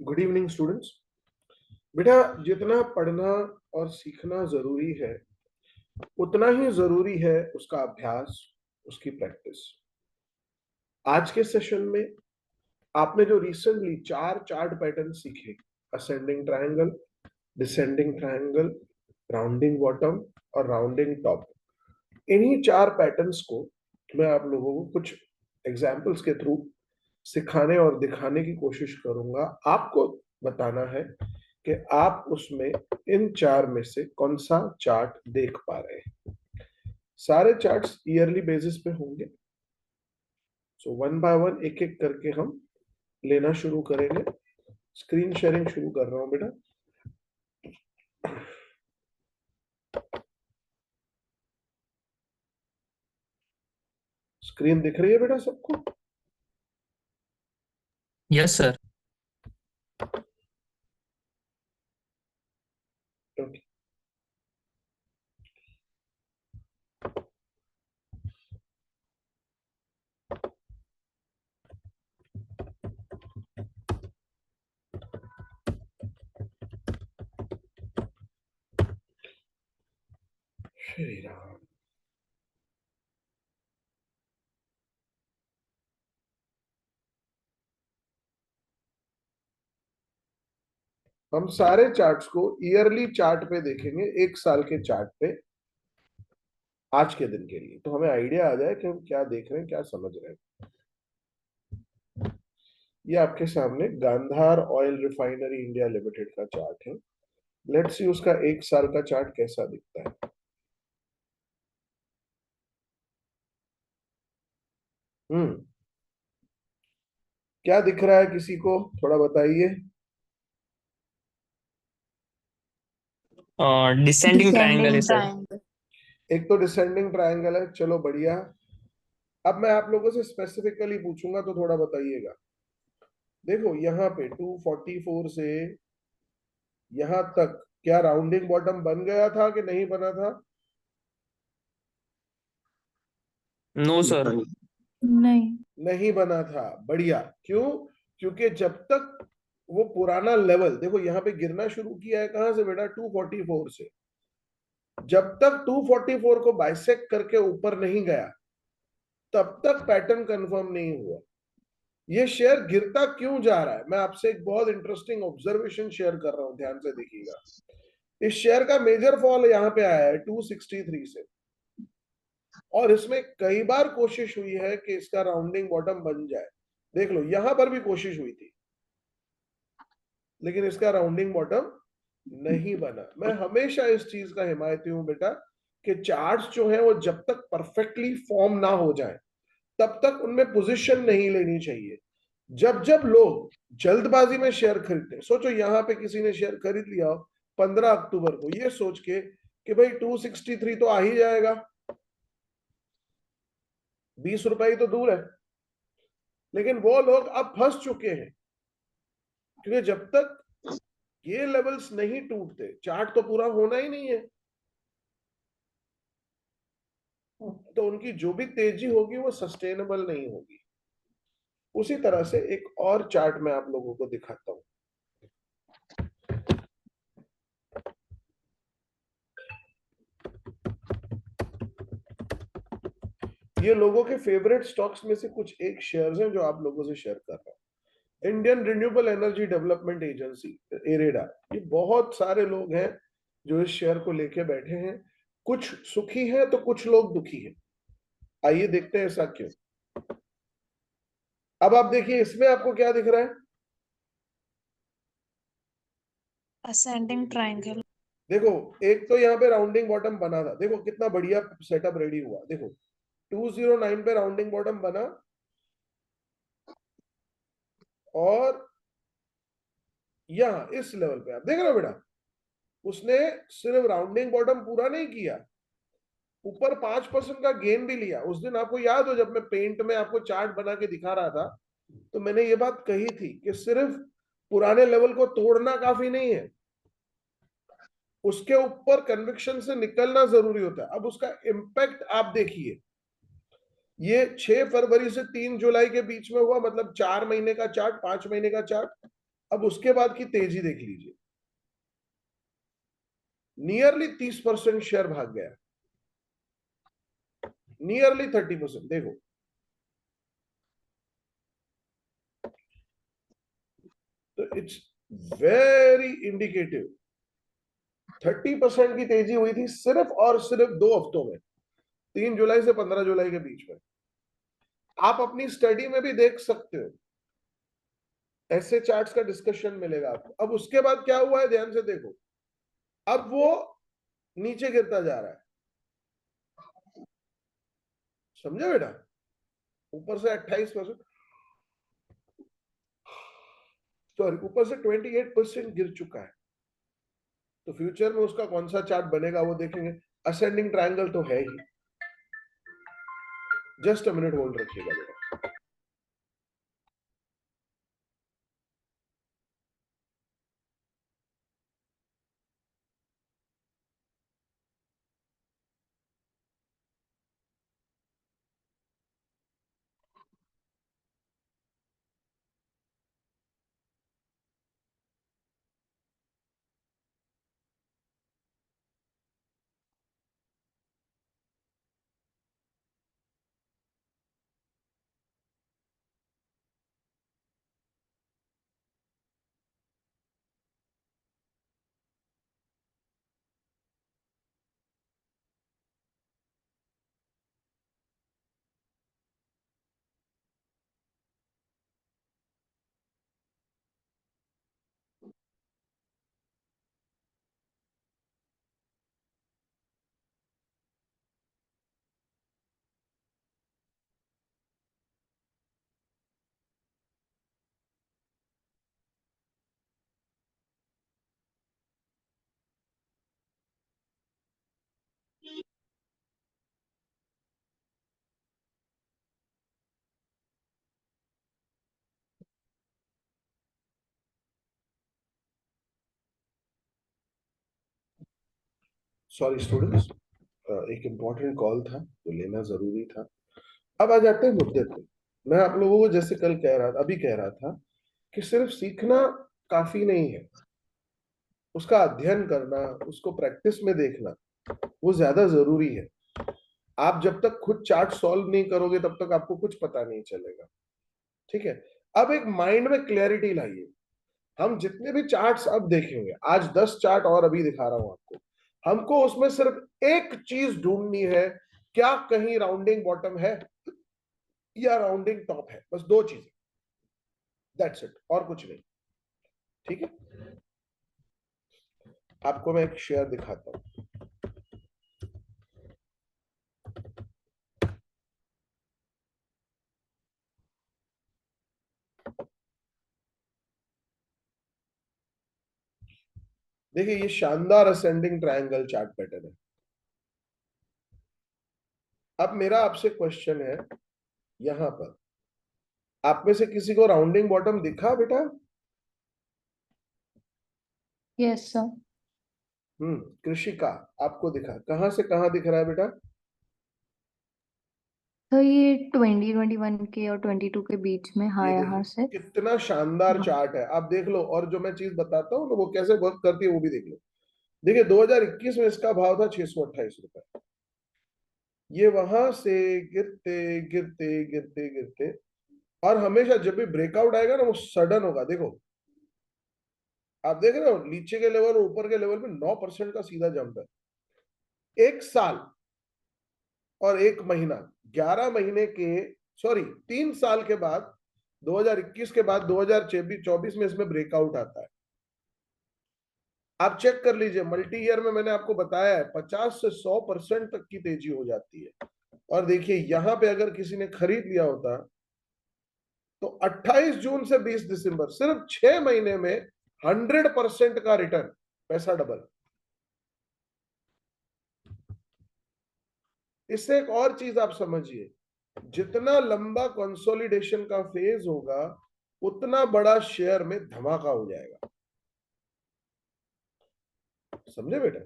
Good evening students. बेटा, जितना पढ़ना और सीखना जरूरी है उतना ही जरूरी है उसका अभ्यास, उसकी प्रैक्टिस। आज के सेशन में आपने जो रिसेंटली चार चार्ट पैटर्न सीखे, ascending triangle, descending triangle, rounding bottom और राउंडिंग टॉप, इन्हीं चार पैटर्न्स को मैं आप लोगों को कुछ एग्जाम्पल्स के थ्रू सिखाने और दिखाने की कोशिश करूंगा। आपको बताना है कि आप उसमें इन चार में से कौन सा चार्ट देख पा रहे हैं। सारे चार्ट्स ईयरली बेसिस पे होंगे। सो वन बाय वन एक एक करके हम लेना शुरू करेंगे। स्क्रीन शेयरिंग शुरू कर रहा हूं बेटा। स्क्रीन दिख रही है बेटा सबको? Yes sir. Okay. Shri Ram. हम सारे चार्ट्स को ईयरली चार्ट पे देखेंगे, एक साल के चार्ट पे आज के दिन के लिए, तो हमें आइडिया आ जाए कि हम क्या देख रहे हैं, क्या समझ रहे हैं। ये आपके सामने Gandhar oil refinery India limited का चार्ट है। लेट्स सी उसका एक साल का चार्ट कैसा दिखता है। क्या दिख रहा है किसी को, थोड़ा बताइए। डिसेंडिंग ट्रायंगल है डिसेंडिंग सर। ट्रायंगल। एक तो डिसेंडिंग ट्रायंगल है, चलो बढ़िया। अब मैं आप लोगों से स्पेसिफिकली पूछूंगा तो थोड़ा बताइएगा। देखो यहाँ पे 244 से यहाँ तक क्या राउंडिंग बॉटम बन गया था कि नहीं बना था? No sir. नहीं। नहीं बना था। बढ़िया। क्यों? क्योंकि जब तक वो पुराना लेवल, देखो यहाँ पे गिरना शुरू किया है कहां से बेटा? 244 से। जब तक 244 को बाइसेक्ट करके ऊपर नहीं गया तब तक पैटर्न कंफर्म नहीं हुआ। ये शेयर गिरता क्यों जा रहा है, मैं आपसे एक बहुत इंटरेस्टिंग ऑब्जर्वेशन शेयर कर रहा हूं, ध्यान से देखिएगा। इस शेयर का मेजर फॉल यहां पे आया है 263 से, और इसमें कई बार कोशिश हुई है कि इसका राउंडिंग बॉटम बन जाए। देख लो यहां पर भी कोशिश हुई थी, लेकिन इसका राउंडिंग बॉटम नहीं बना। मैं हमेशा इस चीज का हिमायती हूं बेटा कि चार्ट्स जो है वो जब तक परफेक्टली फॉर्म ना हो जाए तब तक उनमें पोजीशन नहीं लेनी चाहिए। जब जब लोग जल्दबाजी में शेयर खरीदते हैं, सोचो यहां पे किसी ने शेयर खरीद लिया हो 15 अक्टूबर को, ये सोच के कि भाई 263 तो आ ही जाएगा, 20 रुपए ही तो दूर है। लेकिन वो लोग अब फंस चुके हैं, क्योंकि जब तक ये लेवल्स नहीं टूटते चार्ट तो पूरा होना ही नहीं है। तो उनकी जो भी तेजी होगी वो सस्टेनेबल नहीं होगी। उसी तरह से एक और चार्ट मैं आप लोगों को दिखाता हूं। ये लोगों के फेवरेट स्टॉक्स में से कुछ एक शेयर्स हैं जो आप लोगों से शेयर कर रहा हूं। Indian renewable energy development agency, IREDA. ये बहुत सारे लोग हैं जो इस शेयर को लेके बैठे हैं। कुछ सुखी हैं तो कुछ लोग दुखी हैं। आइए देखते हैं ऐसा क्यों। अब आप देखिए इसमें आपको क्या दिख रहा है? Ascending triangle. देखो, एक तो यहाँ पे राउंडिंग बॉटम बना था, देखो कितना बढ़िया सेटअप रेडी हुआ। देखो 209 पे राउंडिंग बॉटम बना, और यहां इस लेवल पे आप देख रहे हो बेटा, उसने सिर्फ राउंडिंग बॉटम पूरा नहीं किया, ऊपर 5% का गेन भी लिया। उस दिन आपको याद हो जब मैं पेंट में आपको चार्ट बना के दिखा रहा था, तो मैंने ये बात कही थी कि सिर्फ पुराने लेवल को तोड़ना काफी नहीं है, उसके ऊपर कन्विक्शन से निकलना जरूरी होता है। अब उसका इंपैक्ट आप देखिए, ये 6 फरवरी से 3 जुलाई के बीच में हुआ, मतलब 4 महीने का चार्ट, 5 महीने का चार्ट। अब उसके बाद की तेजी देख लीजिए, नियरली 30% शेयर भाग गया, नियरली 30%। देखो तो इट्स वेरी इंडिकेटिव। 30% की तेजी हुई थी सिर्फ और सिर्फ 2 हफ्तों में, 3 जुलाई से 15 जुलाई के बीच में। आप अपनी स्टडी में भी देख सकते हो, ऐसे चार्ट्स का डिस्कशन मिलेगा आपको। अब उसके बाद क्या हुआ है ध्यान से देखो, अब वो नीचे गिरता जा रहा है, समझे बेटा? ऊपर से 28%, सॉरी ऊपर से 28% गिर चुका है। तो फ्यूचर में उसका कौन सा चार्ट बनेगा वो देखेंगे। असेंडिंग ट्रायंगल तो है ही। जस्ट अ मिनट होल्ड रखिएगा बेटा। सॉरी स्टूडेंट्स, एक इंपॉर्टेंट कॉल था तो लेना जरूरी था। अब आ जाते हैं मुद्दे पे। मैं आप लोगों को जैसे कल कह रहा था, अभी कह रहा था कि सिर्फ सीखना काफी नहीं है, उसका अध्ययन करना, उसको प्रैक्टिस में देखना वो ज्यादा जरूरी है। आप जब तक खुद चार्ट सॉल्व नहीं करोगे तब तक आपको कुछ पता नहीं चलेगा, ठीक है? अब एक माइंड में क्लैरिटी लाइए। हम जितने भी चार्ट्स अब देखेंगे, आज 10 चार्ट और अभी दिखा रहा हूं आपको, हमको उसमें सिर्फ एक चीज ढूंढनी है, क्या कहीं राउंडिंग बॉटम है या राउंडिंग टॉप है, बस 2 चीजें, दैट्स इट, और कुछ नहीं, ठीक है? आपको मैं एक शेयर दिखाता हूं। देखिए ये शानदार असेंडिंग ट्रायंगल चार्ट पैटर्न है। अब मेरा आपसे क्वेश्चन है, यहां पर आप में से किसी को राउंडिंग बॉटम दिखा बेटा? Yes sir. कृषिका, आपको दिखा? कहां से कहां दिख रहा है बेटा? तो ये 2021 के और 22 के बीच में, हाँ ये यहाँ देखिए से। कितना शानदार हाँ। चार्ट है, आप देख लो। और जो मैं चीज बताता हूँ ना वो कैसे वर्क करती है वो भी देख लो। देखिए 2021 में इसका भाव था 628 रुपए। ये वहां से गिरते गिरते गिरते गिरते, और हमेशा जब भी ब्रेकआउट आएगा ना वो सडन होगा। देखो आप देख रहे हो नीचे के लेवल और ऊपर के लेवल में 9% का सीधा जंप है। 1 साल और 1 महीना, 11 महीने के, सॉरी 3 साल के बाद, 2021 के बाद 2024 में इसमें ब्रेकआउट आता है। आप चेक कर लीजिए, मल्टी ईयर में मैंने आपको बताया है 50 से 100% तक की तेजी हो जाती है। और देखिए यहां पे अगर किसी ने खरीद लिया होता तो 28 जून से 20 दिसंबर, सिर्फ 6 महीने में 100% का रिटर्न, पैसा डबल। इससे एक और चीज आप समझिए, जितना लंबा कंसोलिडेशन का फेज होगा उतना बड़ा शेयर में धमाका हो जाएगा, समझे बेटा?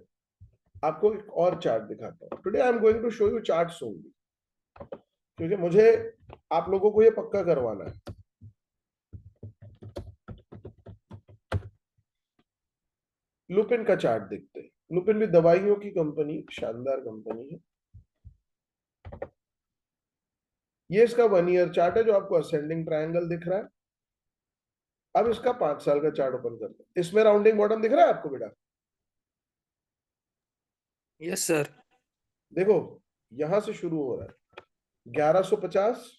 आपको एक और चार्ट दिखाता हूं। Today I am going to show you charts only, क्योंकि मुझे आप लोगों को ये पक्का करवाना है। लुपिन का चार्ट देखते हैं। लुपिन भी दवाइयों की कंपनी, शानदार कंपनी है। ये इसका 1 ईयर चार्ट है जो आपको असेंडिंग ट्रायंगल दिख रहा है। अब इसका 5 साल का चार्ट ओपन करते हैं। इसमें राउंडिंग बॉटम दिख रहा है आपको बेटा? Yes sir. देखो, यहां से शुरू हो रहा है 1150,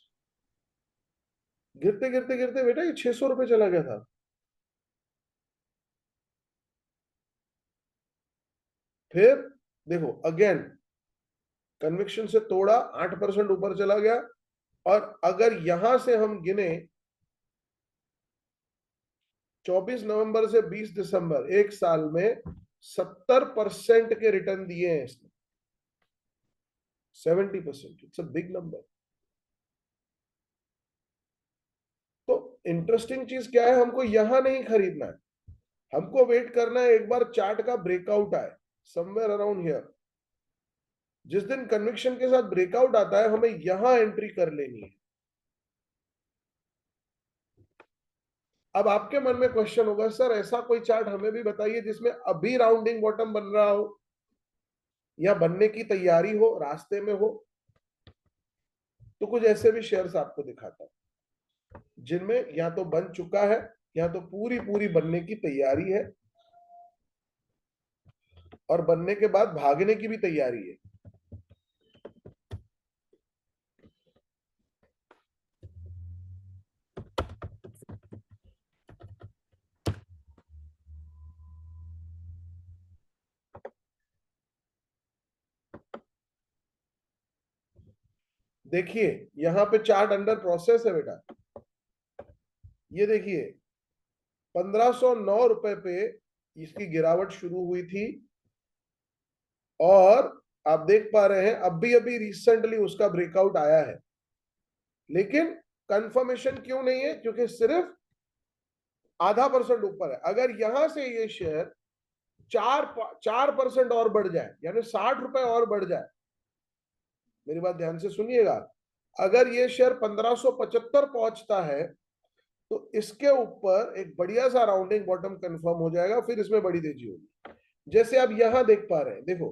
गिरते गिरते गिरते बेटा ये 600 रुपए चला गया था। फिर देखो अगेन कन्विक्शन से तोड़ा, 8% ऊपर चला गया। और अगर यहां से हम गिने 24 नवंबर से 20 दिसंबर, एक साल में 70% के रिटर्न दिए हैं इसने। 70%, इट्स अ बिग नंबर। तो इंटरेस्टिंग चीज क्या है, हमको यहां नहीं खरीदना है, हमको वेट करना है एक बार चार्ट का ब्रेकआउट आए समवेयर अराउंड हियर। जिस दिन कन्विक्शन के साथ ब्रेकआउट आता है हमें यहां एंट्री कर लेनी है। अब आपके मन में क्वेश्चन होगा, सर ऐसा कोई चार्ट हमें भी बताइए जिसमें अभी राउंडिंग बॉटम बन रहा हो या बनने की तैयारी हो, रास्ते में हो। तो कुछ ऐसे भी शेयर्स आपको दिखाता हूं जिनमें या तो बन चुका है या तो पूरी पूरी बनने की तैयारी है और बनने के बाद भागने की भी तैयारी है। देखिए यहां पे चार्ट अंडर प्रोसेस है बेटा। ये देखिए 1509 रुपए पे इसकी गिरावट शुरू हुई थी और आप देख पा रहे हैं अभी अभी रिसेंटली उसका ब्रेकआउट आया है। लेकिन कंफर्मेशन क्यों नहीं है? क्योंकि सिर्फ ½ % ऊपर है। अगर यहां से ये शेयर 4% और बढ़ जाए, यानी 60 रुपए और बढ़ जाए, मेरी बात ध्यान से सुनिएगा, अगर ये शेयर 1575 पहुंचता है तो इसके ऊपर एक बढ़िया सा राउंडिंग बॉटम कंफर्म हो जाएगा, फिर इसमें बड़ी तेजी होगी। जैसे आप यहां देख पा रहे हैं, देखो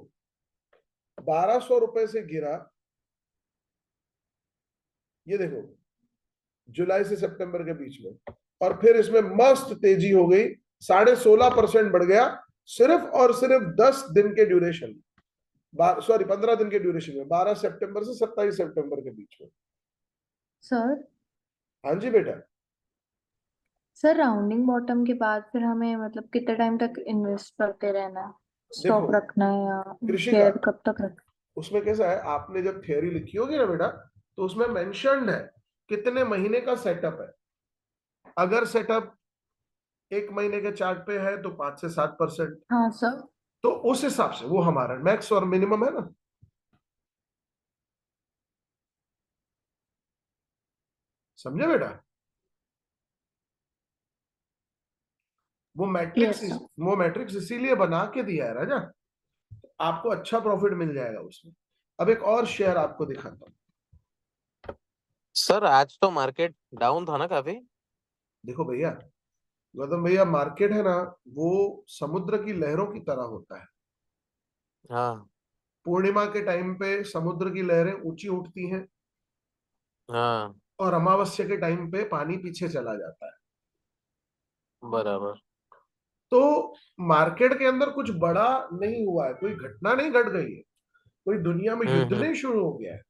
1200 रुपए से गिरा, ये देखो जुलाई से सितंबर के बीच में, और फिर इसमें मस्त तेजी हो गई, 16.5% बढ़ गया सिर्फ और सिर्फ 10 दिन के ड्यूरेशन, सॉरी 15 दिन के ड्यूरेशन में, 12 सितंबर से 27 सितंबर के बीच में। सर हाँ जी बेटा। सर राउंडिंग बॉटम के बाद फिर हमें मतलब कितने टाइम तक इन्वेस्ट करते रहना है? देखो स्टॉक रखना है या कृषिका, शेयर कब तक रखना उसमें कैसा है, आपने जब थियोरी लिखी होगी ना बेटा, तो उसमें मेंशन्ड है कितने महीने का सेटअप है। अगर सेटअप 1 महीने के चार्ट पे है तो 5 से 7%। है? हाँ सर। तो उस हिसाब से वो हमारा मैक्स और मिनिमम है ना। समझे बेटा? वो मैट्रिक्स, यस सर। वो मैट्रिक्स इसीलिए बना के दिया है राजा, आपको अच्छा प्रॉफिट मिल जाएगा उसमें। अब एक और शेयर आपको दिखाता हूं। सर आज तो मार्केट डाउन था ना काफी। देखो भैया, गौतम भैया, मार्केट है ना, वो समुद्र की लहरों की तरह होता है। हाँ पूर्णिमा के टाइम पे समुद्र की लहरें ऊंची उठती हैं हाँ और अमावस्या के टाइम पे पानी पीछे चला जाता है। बराबर। तो मार्केट के अंदर कुछ बड़ा नहीं हुआ है, कोई घटना नहीं घट गई है, कोई दुनिया में युद्ध हम्म नहीं शुरू हो गया है।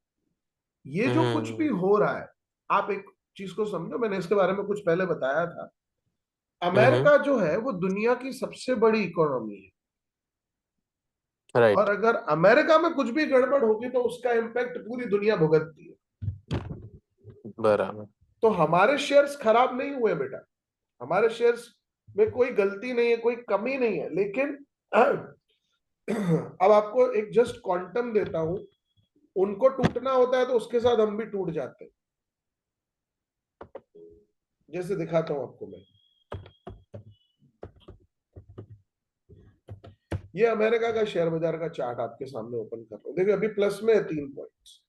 ये जो कुछ भी हम्म हो रहा है, आप एक चीज को समझो, मैंने इसके बारे में कुछ पहले बताया था। हम्म अमेरिका जो है वो दुनिया की सबसे बड़ी इकोनॉमी है, और राइट। अगर अमेरिका में कुछ भी गड़बड़ होगी तो उसका इम्पैक्ट पूरी दुनिया भुगतती है। बराबर। तो हमारे शेयर्स खराब नहीं हुए बेटा, हमारे शेयर्स में कोई गलती नहीं है, कोई कमी नहीं है। लेकिन अब आपको एक जस्ट क्वांटम देता हूं, उनको टूटना होता है तो उसके साथ हम भी टूट जाते हैं। जैसे दिखाता हूं आपको मैं, ये अमेरिका का शेयर बाजार का चार्ट आपके सामने ओपन कर रहा हूं। देखिए अभी प्लस में है 3 पॉइंट्स।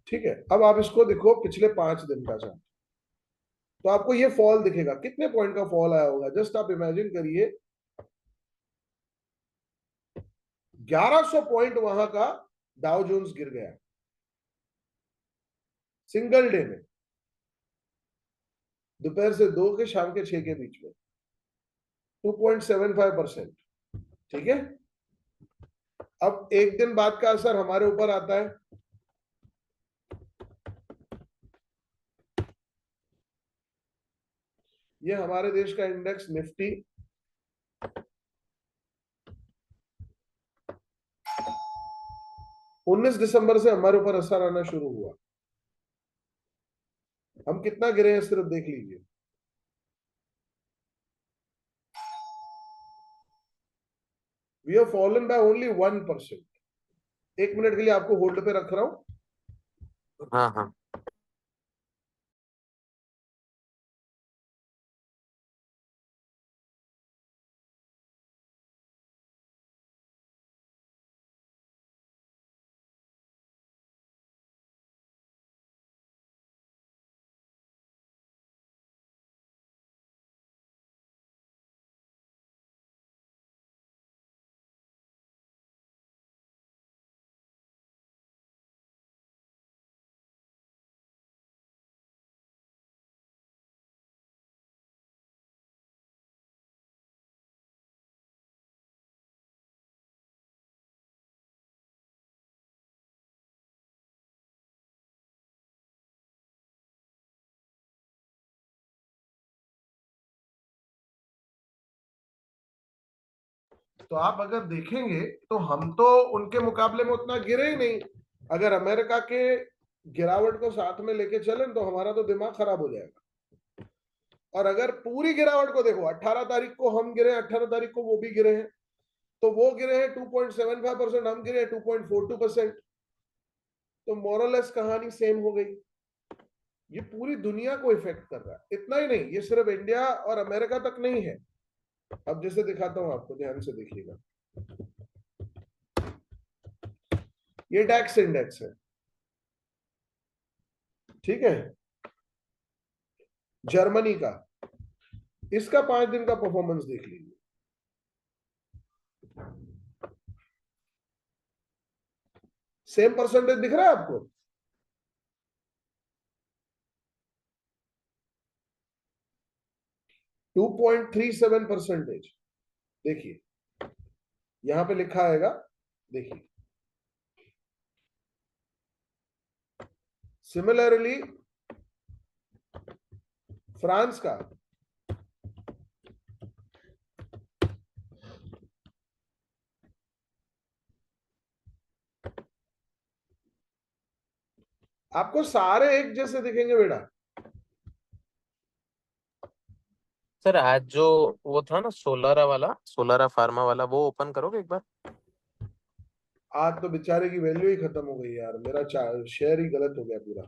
ठीक है, अब आप इसको देखो पिछले 5 दिन का चार्ट। तो आपको ये फॉल दिखेगा। कितने पॉइंट का फॉल आया होगा, जस्ट आप इमेजिन करिए। 1100 पॉइंट वहां का डाउ जोन्स गिर गया सिंगल डे में, दोपहर से 2 के शाम के 6 के बीच में 2.75%। ठीक है, अब एक दिन बाद का असर हमारे ऊपर आता है। ये हमारे देश का इंडेक्स निफ्टी 19 दिसंबर से हमारे ऊपर असर आना शुरू हुआ। हम कितना गिरे हैं सिर्फ देख लीजिए। We have fallen by only 1%। 1 minute के लिए आपको होल्ड पे रख रहा हूं। हाँ हाँ। तो आप अगर देखेंगे तो हम तो उनके मुकाबले में उतना गिरे ही नहीं। अगर अमेरिका के गिरावट को साथ में लेके चलें तो हमारा तो दिमाग खराब हो जाएगा। और अगर पूरी गिरावट को देखो, 18 तारीख को हम गिरे, 18 तारीख को वो भी गिरे हैं, तो वो गिरे हैं 2.75%, हम गिरे 2.42%। तो मोरलेस कहानी सेम हो गई। ये पूरी दुनिया को इफेक्ट कर रहा है। इतना ही नहीं, ये सिर्फ इंडिया और अमेरिका तक नहीं है। अब जैसे दिखाता हूं आपको, ध्यान से देखिएगा। ये डैक्स इंडेक्स है, ठीक है, जर्मनी का। इसका 5 दिन का परफॉर्मेंस देख लीजिए। सेम परसेंटेज दिख रहा है आपको? 2.37%। देखिए यहां पे लिखा आएगा, देखिए। सिमिलरली फ्रांस का आपको सारे एक जैसे दिखेंगे बेटा। सर आज जो वो था ना सोलारा वाला, सोलारा फार्मा वाला, वो ओपन करोगे एक बार? आज तो बेचारे की वैल्यू ही खत्म हो गई यार। मेरा शेयर ही गलत हो गया पूरा।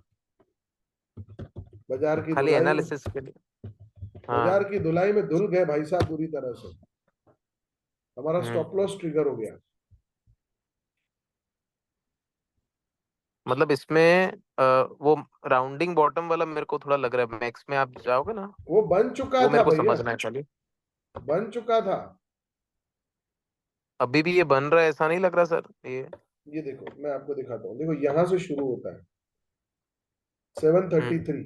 बाजार की खाली धुलाई में, एनालिसिस के लिए। बाजार हाँ। की धुलाई में धुल गए भाई साहब पूरी तरह से। हमारा हम्म। स्टॉप लॉस ट्रिगर हो गया। मतलब इसमें वो राउंडिंग बॉटम वाला मेरे को थोड़ा लग रहा है। मैक्स में आप जाओगे ना, वो बन चुका वो था मेरे को भैया, समझना है। चलिए, बन चुका था। अभी भी ये बन रहा है ऐसा नहीं लग रहा सर ये? ये देखो, मैं आपको दिखाता हूँ। देखो यहां से शुरू होता है 733।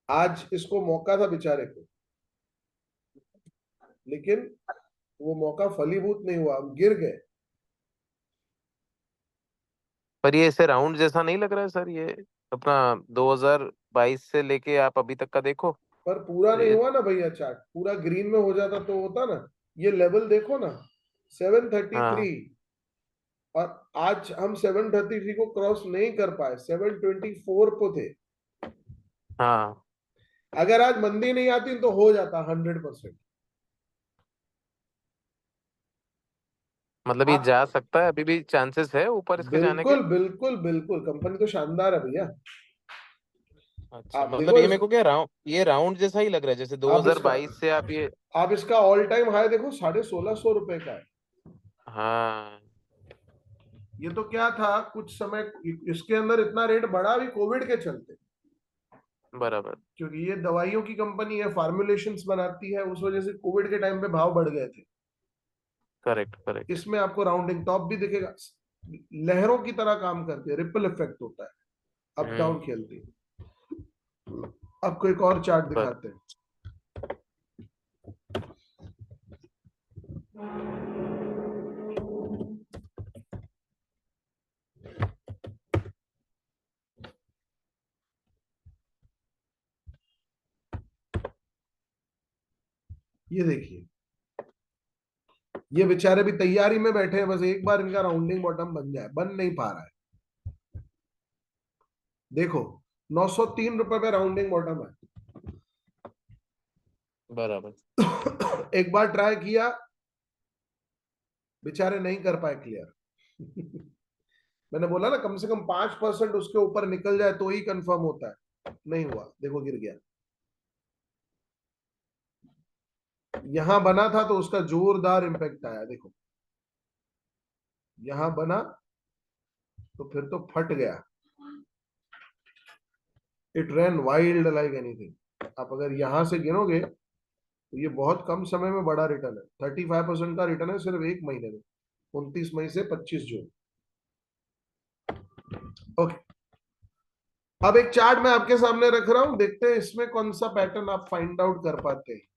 आज इसको मौका था बेचारे को, लेकिन वो मौका फलीभूत नहीं हुआ, हम गिर गए। पर ये ऐसे राउंड जैसा नहीं लग रहा है सर ये? अपना 2022 से लेके आप अभी तक का देखो पर पूरा तो नहीं ये। हुआ ना भैया। चार्ट पूरा ग्रीन में हो जाता तो होता ना। ये लेवल देखो ना, 733। हाँ और आज हम 733 को क्रॉस नहीं कर पाए, 724 पे थे। हाँ। अगर आज मंदी नहीं आती तो हो जाता 100%। मतलब ये आप जा सकता है, अभी भी चांसेस है ऊपर इसके जाने के? बिल्कुल बिल्कुल बिल्कुल, कंपनी तो शानदार है भैया। अच्छा, आप मतलब देखो ये मेरे को क्या राउंड, ये राउंड जैसा ही लग रहा है जैसे आप इसका 2022 से आप ये। आप इसका ऑल टाइम हाई देखो, 1650 रुपए का है। हाँ। ये तो क्या था कुछ समय, इसके अंदर इतना रेट बढ़ा भी कोविड के चलते। बराबर। क्योंकि ये दवाइयों की कंपनी है, फार्मुलेशंस बनाती है, उस वजह से कोविड के टाइम पे भाव बढ़ गए थे। Correct correct. इसमें आपको राउंडिंग टॉप भी दिखेगा, लहरों की तरह काम करती है, रिपल इफेक्ट होता है, अप डाउन खेलती है। आपको एक और चार्ट दिखाते हैं। ये देखिए, ये बेचारे भी तैयारी में बैठे हैं, बस एक बार इनका राउंडिंग बॉटम बन जाए, बन नहीं पा रहा है। देखो 903 रुपए पे राउंडिंग बॉटम है। बराबर। एक बार ट्राई किया, बेचारे नहीं कर पाए क्लियर। मैंने बोला ना, कम से कम 5% उसके ऊपर निकल जाए तो ही कंफर्म होता है। नहीं हुआ, देखो गिर गया। यहां बना था तो उसका जोरदार इंपैक्ट आया, देखो यहां बना तो फिर तो फट गया। It ran wild like anything. आप अगर यहां से गिनोगे तो ये बहुत कम समय में बड़ा रिटर्न है। 35% का रिटर्न है सिर्फ एक महीने में, 29 मई से 25 जून। ओके, अब एक चार्ट मैं आपके सामने रख रहा हूं, देखते हैं इसमें कौन सा पैटर्न आप फाइंड आउट कर पाते हैं।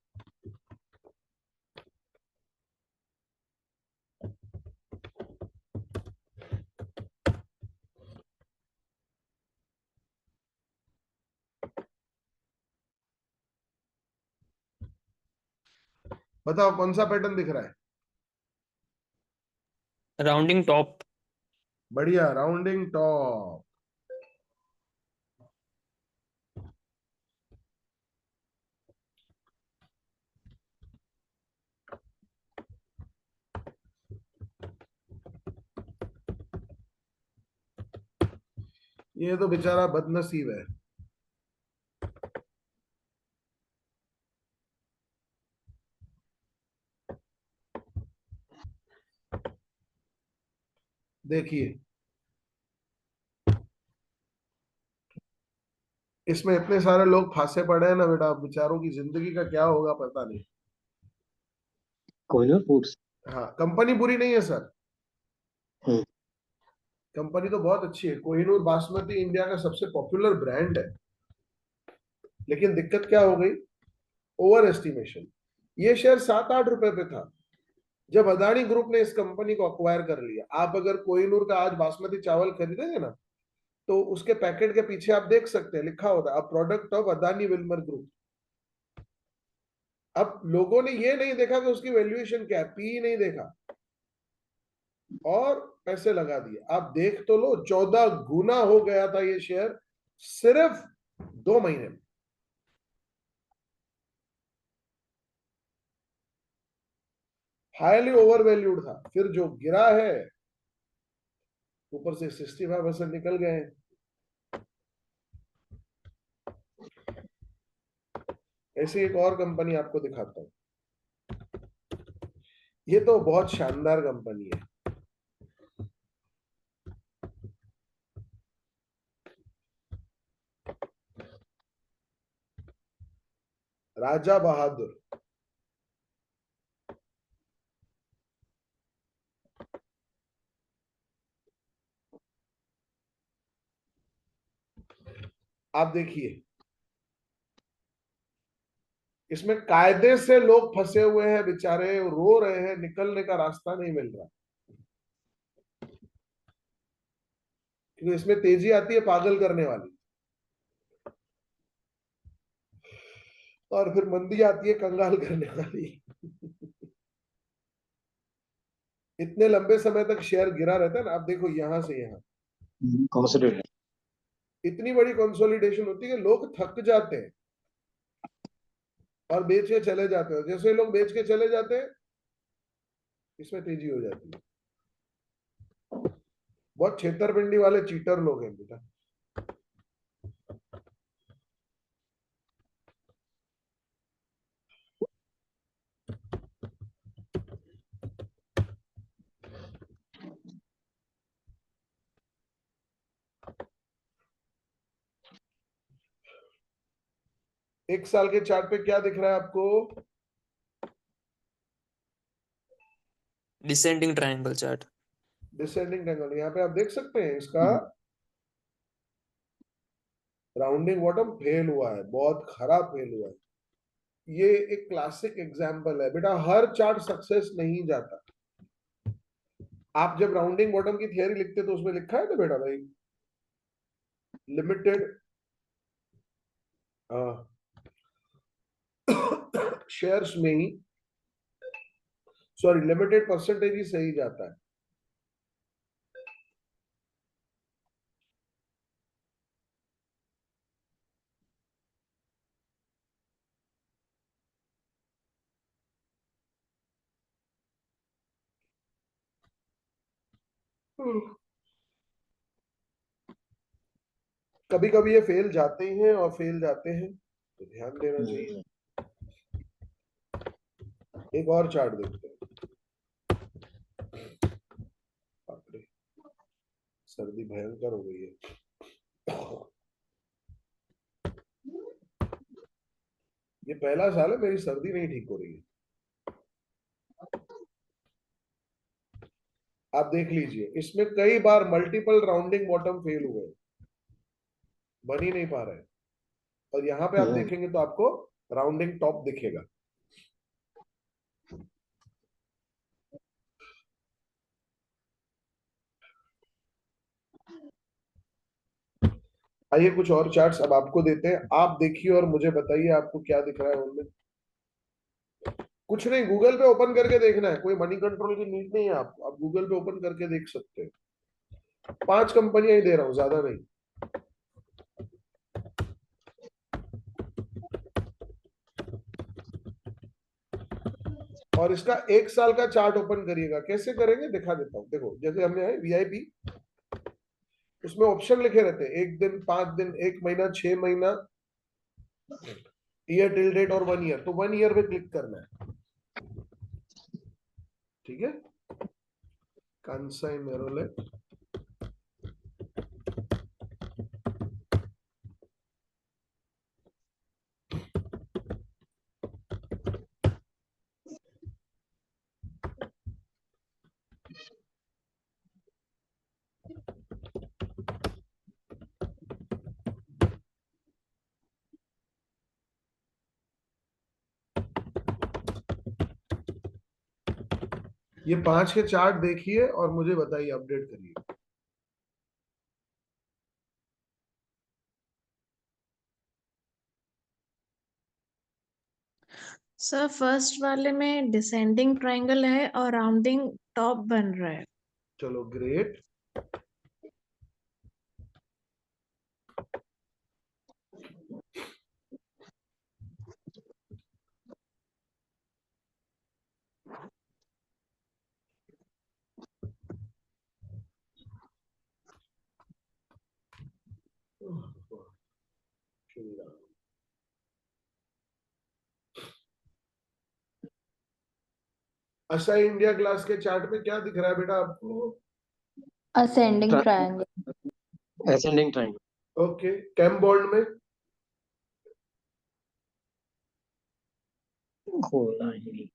बताओ कौन सा पैटर्न दिख रहा है? Rounding top. बढ़िया, राउंडिंग टॉप। ये तो बेचारा बदनसीब है। देखिए, इसमें इतने सारे लोग फांसे पड़े हैं ना बेटा, बेचारों की जिंदगी का क्या होगा पता नहीं। कोहिनूर फूड्स। हाँ, कंपनी बुरी नहीं है सर, हम्म। कंपनी तो बहुत अच्छी है। कोहिनूर बासमती इंडिया का सबसे पॉपुलर ब्रांड है, लेकिन दिक्कत क्या हो गई? Over estimation. ये शेयर 7-8 रुपए पे था जब अदानी ग्रुप ने इस कंपनी को अक्वायर कर लिया। आप अगर कोहिनूर का आज बासमती चावल खरीदेंगे ना, तो उसके पैकेट के पीछे आप देख सकते हैं, लिखा होता है a product of Adani Wilmer group. अब लोगों ने ये नहीं देखा कि उसकी वैल्यूएशन क्या है, पी नहीं देखा और पैसे लगा दिए। आप देख तो लो, 14 गुना हो गया था ये शेयर सिर्फ 2 महीने में। हाईली ओवर वैल्यूड था, फिर जो गिरा है ऊपर से 65% निकल गए हैं। ऐसी एक और कंपनी आपको दिखाता हूं, ये तो बहुत शानदार कंपनी है। राजा बहादुर। आप देखिए, इसमें कायदे से लोग फंसे हुए हैं, बेचारे रो रहे हैं, निकलने का रास्ता नहीं मिल रहा, क्योंकि इसमें तेजी आती है पागल करने वाली, और फिर मंदी आती है कंगाल करने वाली। इतने लंबे समय तक शेयर गिरा रहता है ना। आप देखो यहां से यहां कंसिडर। इतनी बड़ी कंसोलिडेशन होती है कि लोग थक जाते हैं और बेच के चले जाते हैं। जैसे लोग बेच के चले जाते हैं, इसमें तेजी हो जाती है। बहुत छेतरपिंडी वाले चीटर लोग हैं बेटा। एक साल के चार्ट पे क्या दिख रहा है आपको? Descending triangle chart. Descending triangle. यहाँ पे आप देख सकते हैं इसका राउंडिंग बॉटम फेल हुआ है, बहुत खराब फेल हुआ है। ये एक क्लासिक एग्जांपल है बेटा, हर चार्ट सक्सेस नहीं जाता। आप जब राउंडिंग बॉटम की थियरी लिखते तो उसमें लिखा है ना बेटा भाई, लिमिटेड शेयर्स में ही, सॉरी लिमिटेड परसेंटेज ही सही जाता है। कभी कभी ये फेल जाते हैं और फेल जाते हैं, तो ध्यान देना चाहिए। एक और चार्ट देखते हैं। बाप रे, सर्दी भयंकर हो गई है। ये पहला साल है मेरी सर्दी नहीं ठीक हो रही है। आप देख लीजिए, इसमें कई बार मल्टीपल राउंडिंग बॉटम फेल हुए, बन ही नहीं पा रहे। और यहां पे आप देखेंगे तो आपको राउंडिंग टॉप दिखेगा। आइए कुछ और चार्ट्स अब आपको देते हैं, आप देखिए और मुझे बताइए आपको क्या दिख रहा है उनमें। कुछ नहीं, गूगल पे ओपन करके देखना है, कोई मनी कंट्रोल की नीड नहीं है। आप गूगल पे ओपन करके देख सकते हैं। 5 कंपनियां ही दे रहा हूं, ज्यादा नहीं। और इसका एक साल का चार्ट ओपन करिएगा। कैसे करेंगे दिखा देता हूं। देखो जैसे हमने है वीआईपी, उसमें ऑप्शन लिखे रहते हैं, 1 दिन, 5 दिन, 1 महीना, 6 महीना, ईयर टिल डेट और 1 ईयर। तो 1 ईयर पे क्लिक करना है, ठीक है। कांसाई मेरोलेट, ये 5 के चार्ट देखिए और मुझे बताइए, अपडेट करिए। सर फर्स्ट वाले में डिसेंडिंग ट्रायंगल है और राउंडिंग टॉप बन रहा है। चलो ग्रेट। अच्छा, इंडिया ग्लास के चार्ट में क्या दिख रहा है बेटा आपको? Ascending triangle. Ascending triangle. Okay, कैम बॉन्ड में खोलना ही नहीं।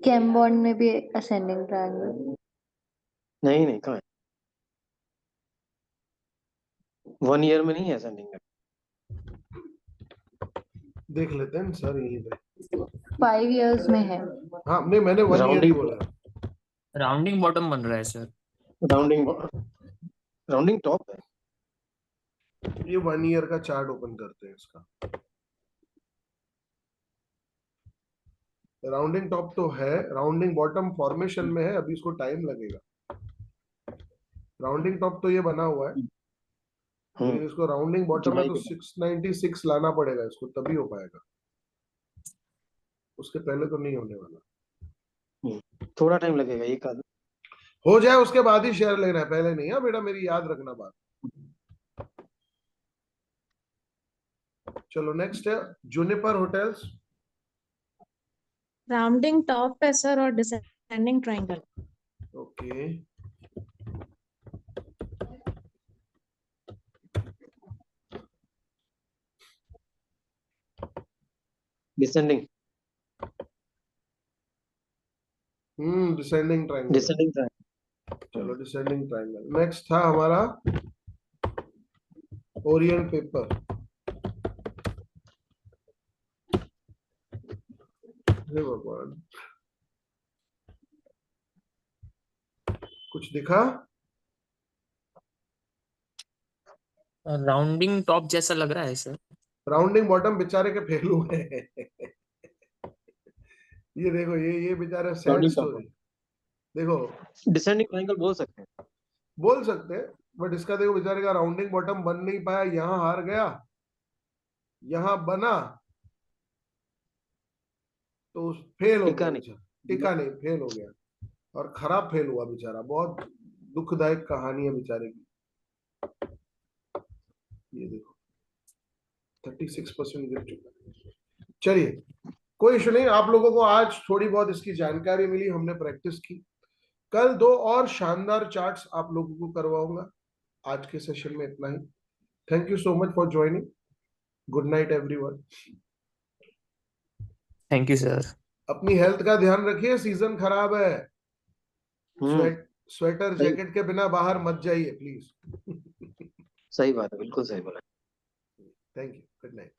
कैम बॉन्ड में भी असेंडिंग ट्रायंगल। नहीं नहीं, कहाँ है? 1 ईयर में नहीं है एसेंडिंग। देख लेते हैं सर, यहीं पे। 5 इयर्स में है। हाँ नहीं, मैंने 1 ईयर ही राउंडिंग बोला। राउंडिंग बॉटम बन रहा है सर। राउंडिंग राउंडिंग टॉप है। ये 1 ईयर का चार्ट ओपन करते हैं इसका। राउंडिंग टॉप तो है, राउंडिंग बॉटम फॉर्मेशन में है, अभी इसको टाइम लगेगा। राउंडिंग टॉप तो ये बना हुआ है, लेकिन इसको राउंडिंग बॉटम है जुलाई तो के 696 लाना पड़ेगा इसको, तभी हो पाएगा। उसके पहले तो नहीं होने वाला। बाद थोड़ा टाइम लगेगा, एक आध। हो जाए उसके बाद ही शेयर लेना है, पहले नहीं है बेटा, मेरी याद रखना बात। चलो नेक्स्ट है जूनिपर होटल्स। राउंडिंग टॉप पे सर और descending triangle. Okay, descending descending triangle. Descending triangle. चलो डिसेंडिंग ट्रायंगल। नेक्स्ट था हमारा ओरिएंट पेपर। हे भगवान, कुछ दिखा? राउंडिंग टॉप जैसा लग रहा है सर। राउंडिंग बॉटम बेचारे के फेल हुए हैं। ये देखो, ये बेचारा सैड राउंडिंग टॉप स्टोरी। देखो, डिसेंडिंग ट्रायंगल बोल सकते हैं। बोल सकते हैं, बट इसका देखो बेचारे का राउंडिंग बॉटम बन नहीं पाया, यहां हार गया, यहां बना तो फेल हो गया टिका नहीं। बेचारा। टिका नहीं, फेल हो गया, और खराब फेल हुआ बेचारा। बहुत दुखदायक कहानी है बेचारे की। ये देखो 36% गिर चुका है। चलिए, कोई इशू नहीं, आप लोगों को आज थोड़ी बहुत इसकी जानकारी मिली, हमने प्रैक्टिस की। कल 2 और शानदार चार्ट्स आप लोगों को करवाऊंगा। आज के सेशन में इतना ही। Thank you so much for joining. Good night everyone. Thank you sir. अपनी हेल्थ का ध्यान रखिए, सीजन खराब है। हम्म, स्वेटर सही जैकेट के बिना बाहर मत जाइए प्लीज। सही बात है, बिल्कुल सही बोला। Thank you, good night.